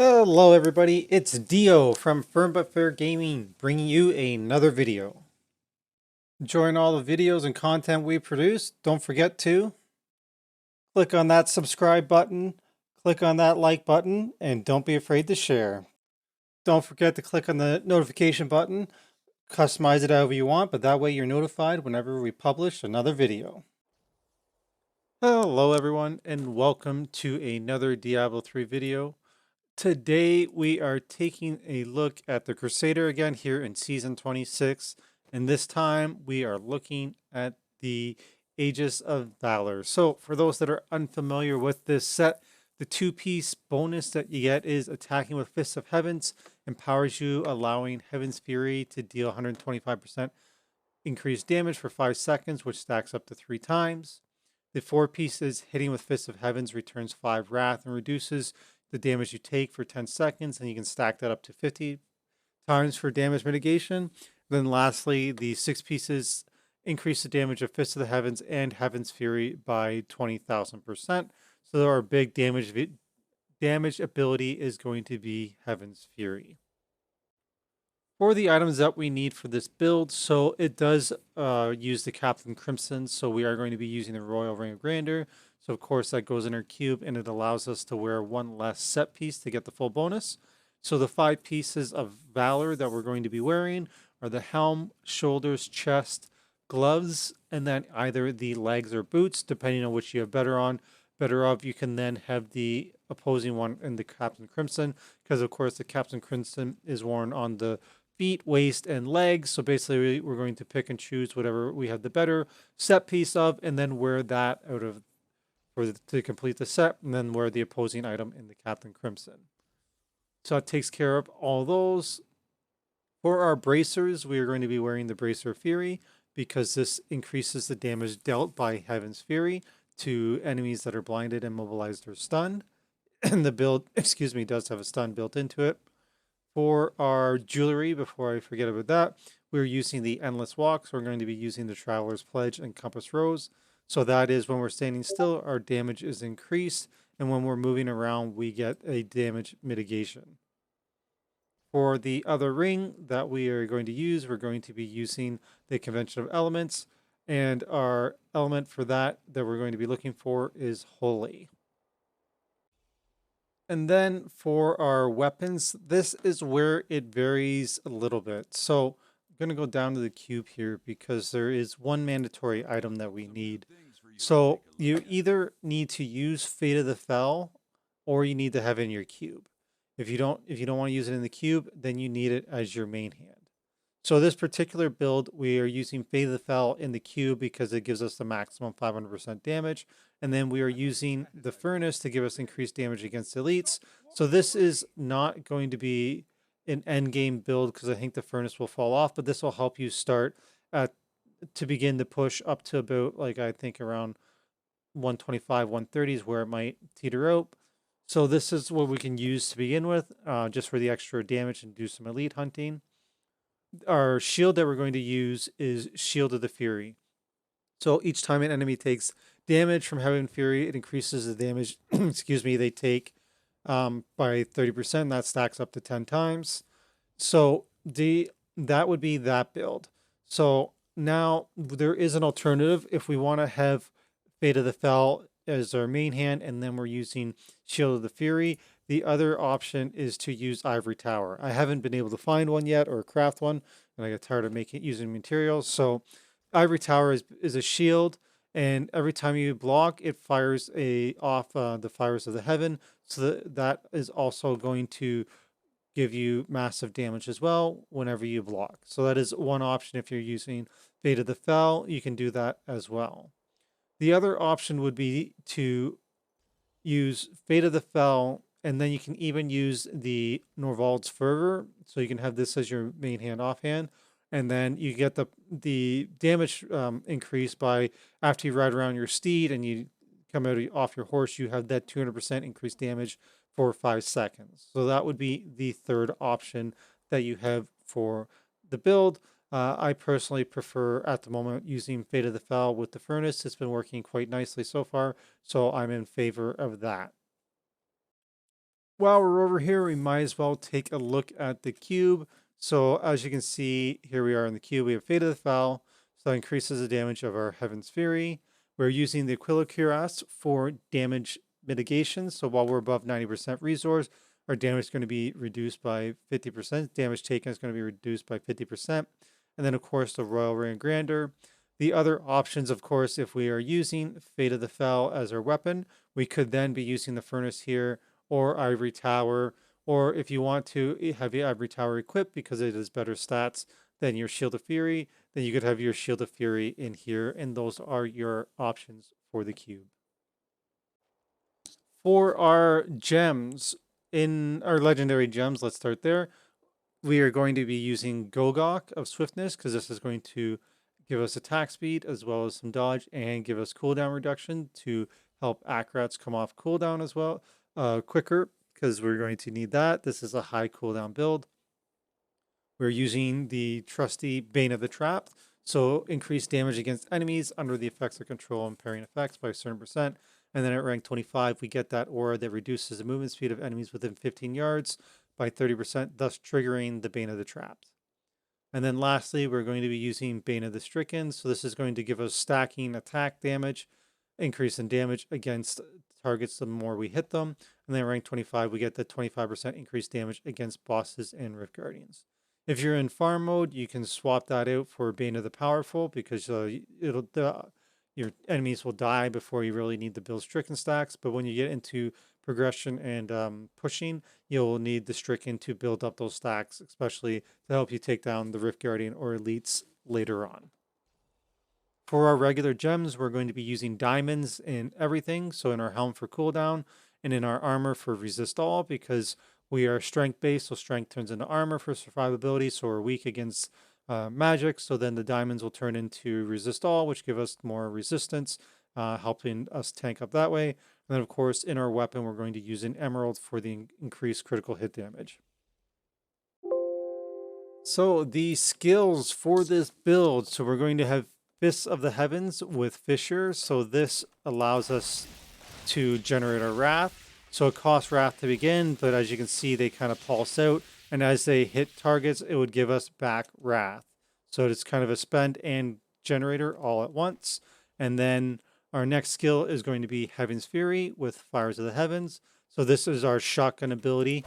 Hello everybody, it's Dio from Firm But Fair Gaming bringing you another video. Enjoying all the videos and content we produce, don't forget to click on that subscribe button, click on that like button, and don't be afraid to share. Don't forget to click on the notification button, customize it however you want, but that way you're notified whenever we publish another video. Hello everyone, and welcome to another Diablo 3 video. Today we are taking a look at the Crusader again here in Season 26, and this time we are looking at the Aegis of Valor. So for those that are unfamiliar with this set, the two-piece bonus that you get is attacking with Fists of Heavens, empowers you, allowing Heaven's Fury to deal 125% increased damage for 5 seconds, which stacks up to 3 times. The 4 pieces hitting with Fists of Heavens returns 5 Wrath and reduces the damage you take for 10 seconds, and you can stack that up to 50 times for damage mitigation. Then lastly, the 6 pieces increase the damage of Fist of the Heavens and Heaven's Fury by 20,000%. So our big damage ability is going to be Heaven's Fury. For the items that we need for this build, so it does use the Captain Crimson, so we are going to be using the Royal Ring of Grandeur. So of course that goes in our cube, and it allows us to wear one less set piece to get the full bonus. So the 5 pieces of Valor that we're going to be wearing are the helm, shoulders, chest, gloves, and then either the legs or boots, depending on which you have better of. You can then have the opposing one in the Captain Crimson, because of course the Captain Crimson is worn on the feet, waist, and legs. So basically we're going to pick and choose whatever we have the better set piece of, and then wear that to complete the set, and then wear the opposing item in the Captain Crimson. So that takes care of all those. For our bracers, we are going to be wearing the Bracer Fury, because this increases the damage dealt by Heaven's Fury to enemies that are blinded, immobilized, or stunned. And the build, does have a stun built into it. For our jewelry, before I forget about that, we're using the Endless Walk, so we're going to be using the Traveler's Pledge and Compass Rose. So that is when we're standing still, our damage is increased, and when we're moving around, we get a damage mitigation. For the other ring that we are going to use, we're going to be using the Convention of Elements, and our element for that we're going to be looking for is Holy. And then for our weapons, this is where it varies a little bit. So I'm going to go down to the cube here because there is one mandatory item that we need. So you either need to use Fate of the Fell, or you need to have it in your cube. If you don't want to use it in the cube, then you need it as your main hand. So this particular build, we are using Fate of the Fell in the cube because it gives us the maximum 500% damage. And then we are using the Furnace to give us increased damage against elites. So this is not going to be an end game build because I think the Furnace will fall off, but this will help you start to begin to push up to about, like, I think around 125, 130 is where it might teeter out. So this is what we can use to begin with, just for the extra damage and do some elite hunting. Our shield that we're going to use is Shield of the Fury. So each time an enemy takes damage from Heaven Fury, it increases the damage, they take by 30%. That stacks up to 10 times. So that would be that build. So now there is an alternative if we want to have Fate of the Fell as our main hand, and then we're using Shield of the Fury. The other option is to use Ivory Tower. I haven't been able to find one yet or craft one, and I got tired of using materials. So Ivory Tower is a shield, and every time you block, it fires off the fires of the heaven. So that is also going to give you massive damage as well whenever you block. So that is one option. If you're using Fate of the Fell, you can do that as well. The other option would be to use Fate of the Fell, and then you can even use the Norvald's Fervor. So you can have this as your main hand offhand, and then you get the damage increase by after you ride around your steed and you come off your horse, you have that 200% increased damage for 5 seconds. So that would be the third option that you have for the build. I personally prefer at the moment using Fate of the Fell with the Furnace. It's been working quite nicely so far, so I'm in favor of that. While we're over here, we might as well take a look at the cube. So as you can see, here we are in the cube. We have Fate of the Foul, so that increases the damage of our Heaven's Fury. We're using the Aquila Cuirass for damage mitigation. So while we're above 90% resource, our damage is going to be reduced by 50%. Damage taken is going to be reduced by 50%. And then, of course, the Royal Ray and Grander. The other options, of course, if we are using Fate of the Fell as our weapon, we could then be using the Furnace here or Ivory Tower, or if you want to have your Ivory Tower equipped because it has better stats than your Shield of Fury, then you could have your Shield of Fury in here, and those are your options for the cube. For our gems, in our legendary gems, let's start there. We are going to be using Gogok of Swiftness because this is going to give us attack speed as well as some dodge and give us cooldown reduction to help Akrats come off cooldown as well quicker because we're going to need that. This is a high cooldown build. We're using the trusty Bane of the Trapped, so increase damage against enemies under the effects of control and parrying effects by a certain percent. And then at rank 25, we get that aura that reduces the movement speed of enemies within 15 yards by 30%, thus triggering the Bane of the Trapped. And then lastly, we're going to be using Bane of the Stricken. So this is going to give us stacking attack damage, increase in damage against targets the more we hit them. And then rank 25, we get the 25% increased damage against bosses and Rift Guardians. If you're in farm mode, you can swap that out for Bane of the Powerful because your enemies will die before you really need to build Stricken stacks. But when you get into progression and pushing, you'll need the Stricken to build up those stacks, especially to help you take down the Rift Guardian or Elites later on. For our regular gems, we're going to be using diamonds in everything. So in our helm for cooldown and in our armor for resist all, because we are strength based, so strength turns into armor for survivability. So we're weak against magic. So then the diamonds will turn into resist all, which give us more resistance, helping us tank up that way. And then, of course, in our weapon, we're going to use an emerald for the increased critical hit damage. So the skills for this build, so we're going to have Fists of the Heavens with Fissure. So this allows us to generate our Wrath. So it costs Wrath to begin, but as you can see, they kind of pulse out. And as they hit targets, it would give us back Wrath. So it's kind of a spend and generator all at once. And then our next skill is going to be Heaven's Fury with Fires of the Heavens. So this is our shotgun ability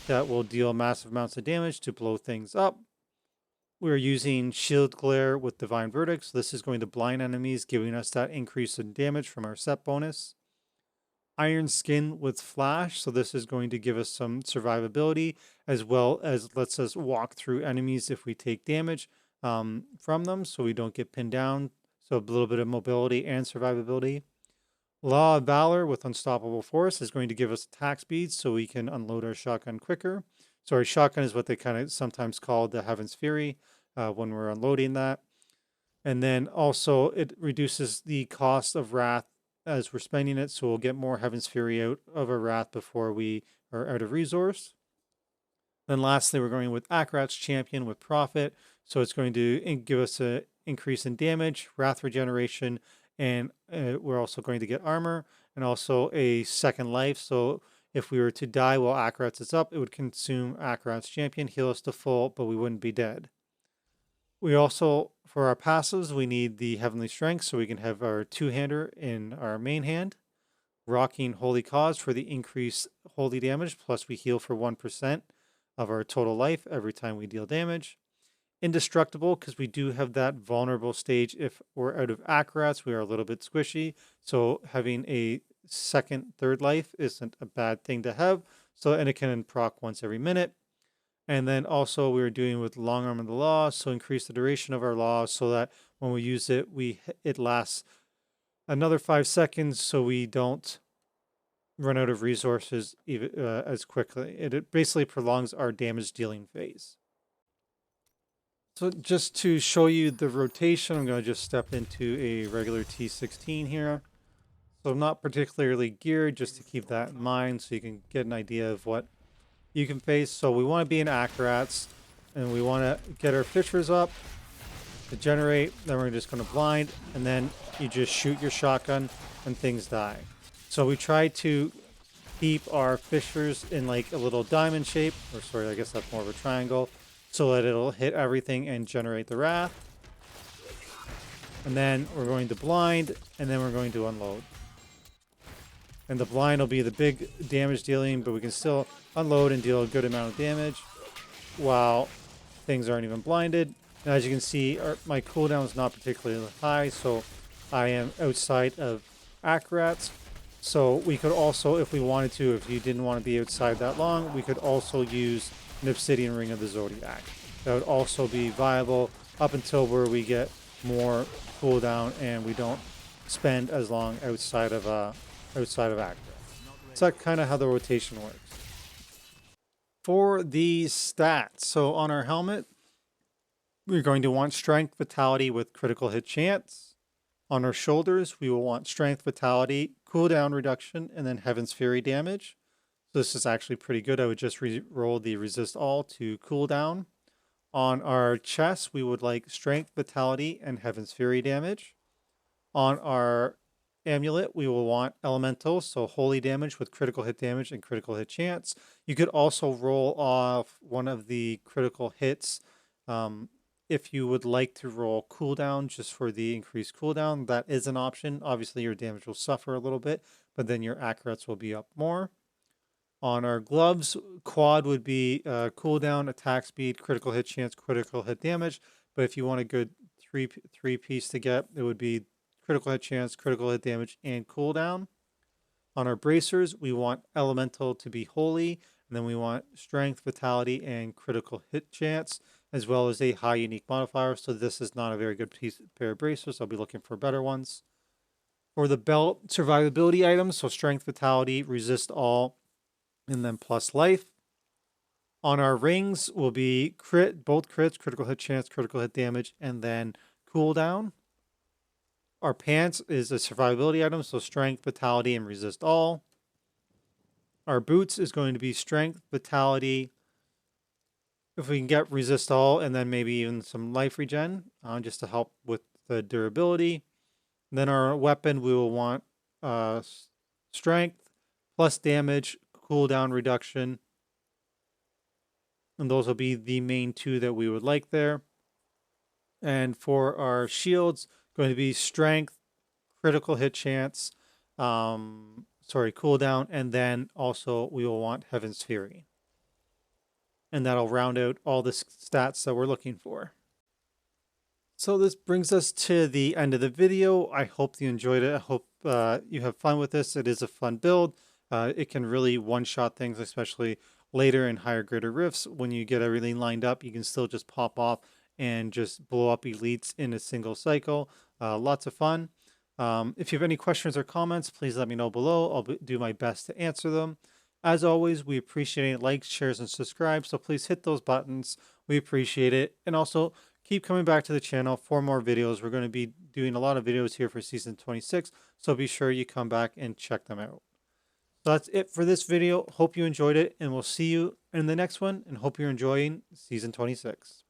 that will deal massive amounts of damage to blow things up. We're using Shield Glare with Divine Verdict. So this is going to blind enemies, giving us that increase in damage from our set bonus. Iron Skin with Flash. So this is going to give us some survivability as well as lets us walk through enemies if we take damage from them so we don't get pinned down. So a little bit of mobility and survivability. Law of Valor with Unstoppable Force is going to give us attack speed so we can unload our shotgun quicker. So our shotgun is what they kind of sometimes call the Heaven's Fury when we're unloading that. And then also it reduces the cost of Wrath as we're spending it. So we'll get more Heaven's Fury out of our Wrath before we are out of resource. Then lastly, we're going with Akrat's Champion with Profit. So it's going to give us an increase in damage, Wrath regeneration, and we're also going to get armor and also a second life. So if we were to die while Akrat's is up, it would consume Akrat's Champion, heal us to full, but we wouldn't be dead. We also, for our passives, we need the Heavenly Strength so we can have our two-hander in our main hand. Rocking Holy Cause for the increased holy damage, plus we heal for 1% of our total life every time we deal damage. Indestructible, because we do have that vulnerable stage. If we're out of Akrats, we are a little bit squishy. So having a second, third life isn't a bad thing to have. So, and it can proc once every minute. And then also we're doing with Long Arm of the Law, so increase the duration of our law so that when we use it, it lasts another 5 seconds so we don't run out of resources even, as quickly. It basically prolongs our damage dealing phase. So just to show you the rotation, I'm going to just step into a regular T16 here. So I'm not particularly geared, just to keep that in mind so you can get an idea of what you can face. So we want to be in Akrats, and we want to get our fishers up to generate. Then we're just going to blind, and then you just shoot your shotgun and things die. So we try to keep our fissures in like a little diamond shape, or sorry, I guess that's more of a triangle, so that it'll hit everything and generate the wrath. And then we're going to blind, and then we're going to unload. And the blind will be the big damage dealing, but we can still unload and deal a good amount of damage while things aren't even blinded. And as you can see, my cooldown is not particularly high, so I am outside of accurates. So we could also, if we wanted to, if you didn't want to be outside that long, we could also use an Obsidian Ring of the Zodiac. That would also be viable up until where we get more cooldown and we don't spend as long outside of accurate. So that's kind of how the rotation works. For the stats, so on our helmet, we're going to want Strength, Vitality with critical hit chance. On our shoulders, we will want Strength, Vitality, cooldown reduction, and then Heaven's Fury damage. So this is actually pretty good. I would just roll the Resist All to cooldown. On our chest, we would like Strength, Vitality, and Heaven's Fury damage. On our amulet, we will want Elemental, so holy damage with critical hit damage and critical hit chance. You could also roll off one of the critical hits if you would like to roll cooldown just for the increased cooldown. That is an option. Obviously, your damage will suffer a little bit, but then your accurates will be up more. On our gloves, quad would be cooldown, attack speed, critical hit chance, critical hit damage. But if you want a good three piece to get, it would be critical hit chance, critical hit damage, and cooldown. On our bracers, we want elemental to be holy, and then we want strength, vitality, and critical hit chance, as well as a high unique modifier. So this is not a very good pair of bracers. I'll be looking for better ones. For the belt, survivability items, so strength, vitality, resist all, and then plus life. On our rings will be both crits, critical hit chance, critical hit damage, and then cooldown. Our pants is a survivability item, so strength, vitality, and resist all. Our boots is going to be strength, vitality. If we can get resist all, and then maybe even some life regen, just to help with the durability. And then our weapon, we will want strength plus damage, cooldown reduction. And those will be the main two that we would like there. And for our shields, going to be strength, critical hit chance, cooldown, and then also we will want Heaven's Fury. And that'll round out all the stats that we're looking for. So this brings us to the end of the video. I hope you enjoyed it. I hope you have fun with this. It is a fun build. It can really one-shot things, especially later in higher greater rifts. When you get everything lined up, you can still just pop off and just blow up elites in a single cycle. Lots of fun. If you have any questions or comments, please let me know below. I'll do my best to answer them. As always, we appreciate likes, shares, and subscribe. So please hit those buttons. We appreciate it. And also keep coming back to the channel for more videos. We're going to be doing a lot of videos here for season 26. So be sure you come back and check them out. So that's it for this video. Hope you enjoyed it, and we'll see you in the next one, and hope you're enjoying season 26.